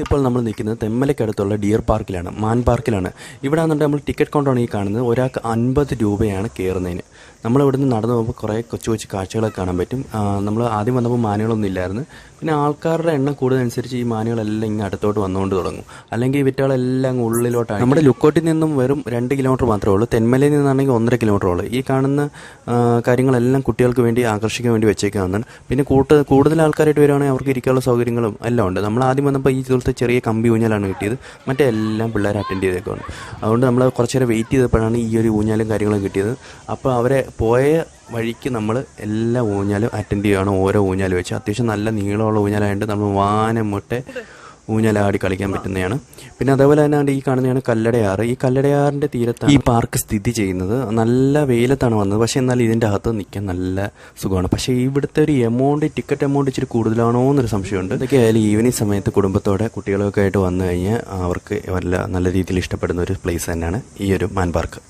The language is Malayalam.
ഇപ്പോൾ നമ്മൾ നിൽക്കുന്നത് തെന്മലയ്ക്കടുത്തുള്ള ഡിയർ പാർക്കിലാണ്, മാൻ പാർക്കിലാണ്. ഇവിടെ ആണെന്നുണ്ടെങ്കിൽ നമ്മൾ ടിക്കറ്റ് കൗണ്ടറാണ് ഈ കാണുന്നത്. ഒരാൾക്ക് 50 രൂപയാണ് കയറുന്നതിന്. നമ്മളിവിടുന്ന് നടന്നു പോകുമ്പോൾ കുറേ കൊച്ചു കൊച്ചു കാഴ്ചകളൊക്കെ കാണാൻ പറ്റും. നമ്മൾ ആദ്യം വന്നപ്പോൾ മാനുകളൊന്നും ഇല്ലായിരുന്നു. പിന്നെ ആൾക്കാരുടെ എണ്ണം കൂടുതലനുസരിച്ച് ഈ മാനുകളെല്ലാം ഇങ്ങനെ അടുത്തോട്ട് വന്നുകൊണ്ട് തുടങ്ങും. അല്ലെങ്കിൽ ഈ വിറ്റകളെല്ലാം അങ്ങ് ഉള്ളിലോട്ടാണ്. നമ്മുടെ ലുക്കോട്ടിൽ നിന്നും വെറും 2 കിലോമീറ്റർ മാത്രമേ ഉള്ളൂ. തെന്മലയിൽ നിന്നാണെങ്കിൽ 1.5 കിലോമീറ്റർ ഉള്ളൂ. ഈ കാണുന്ന കാര്യങ്ങളെല്ലാം കുട്ടികൾക്ക് വേണ്ടി ആകർഷിക്കാൻ വേണ്ടി വെച്ചേക്കാവുന്നതാണ്. പിന്നെ കൂടുതൽ ആൾക്കാരായിട്ട് വരുവാണെങ്കിൽ അവർക്ക് ഇരിക്കാനുള്ള സൗകര്യങ്ങളും എല്ലാം ഉണ്ട്. നമ്മൾ ആദ്യം വന്നപ്പോൾ ഈ ഇതുപോലത്തെ ചെറിയ കമ്പി ഊഞ്ഞാലാണ് കിട്ടിയത്. മറ്റേ എല്ലാം പിള്ളേർ അറ്റൻഡ് ചെയ്തേക്കാണ്. അതുകൊണ്ട് നമ്മൾ കുറച്ച് നേരം വെയിറ്റ് ചെയ്തപ്പോഴാണ് ഈ ഒരു ഊഞ്ഞാലും കാര്യങ്ങളും കിട്ടിയത്. അപ്പോൾ അവരെ പോയ വഴിക്ക് നമ്മൾ എല്ലാ ഊഞ്ഞാലും അറ്റൻഡ് ചെയ്യുകയാണ്. ഓരോ ഊഞ്ഞാൽ വെച്ച് അത്യാവശ്യം നല്ല നീളമുള്ള ഊഞ്ഞാലായതുകൊണ്ട് നമ്മൾ വാനം മുട്ടെ ഊഞ്ഞാലാടി കളിക്കാൻ പറ്റുന്നതാണ്. പിന്നെ അതേപോലെ തന്നെ ഈ കാണുന്നതാണ് കല്ലടയാറ്. ഈ കല്ലടയാറിൻ്റെ തീരത്താണ് ഈ പാർക്ക് സ്ഥിതി ചെയ്യുന്നത്. നല്ല വെയിലത്താണ് വന്നത്, പക്ഷേ എന്നാൽ ഇതിൻ്റെ അകത്ത് നിൽക്കാൻ നല്ല സുഖമാണ്. പക്ഷേ ഇവിടുത്തെ ഒരു ടിക്കറ്റ് എമൗണ്ട് ഇച്ചിരി കൂടുതലാണോ എന്നൊരു സംശയമുണ്ട്. ഇതൊക്കെ ആയാലും ഈവനിങ് സമയത്ത് കുടുംബത്തോടെ കുട്ടികളൊക്കെ ആയിട്ട് വന്നു കഴിഞ്ഞാൽ അവർക്ക് നല്ല രീതിയിൽ ഇഷ്ടപ്പെടുന്ന ഒരു പ്ലേസ് തന്നെയാണ് ഈ ഒരു മാൻ പാർക്ക്.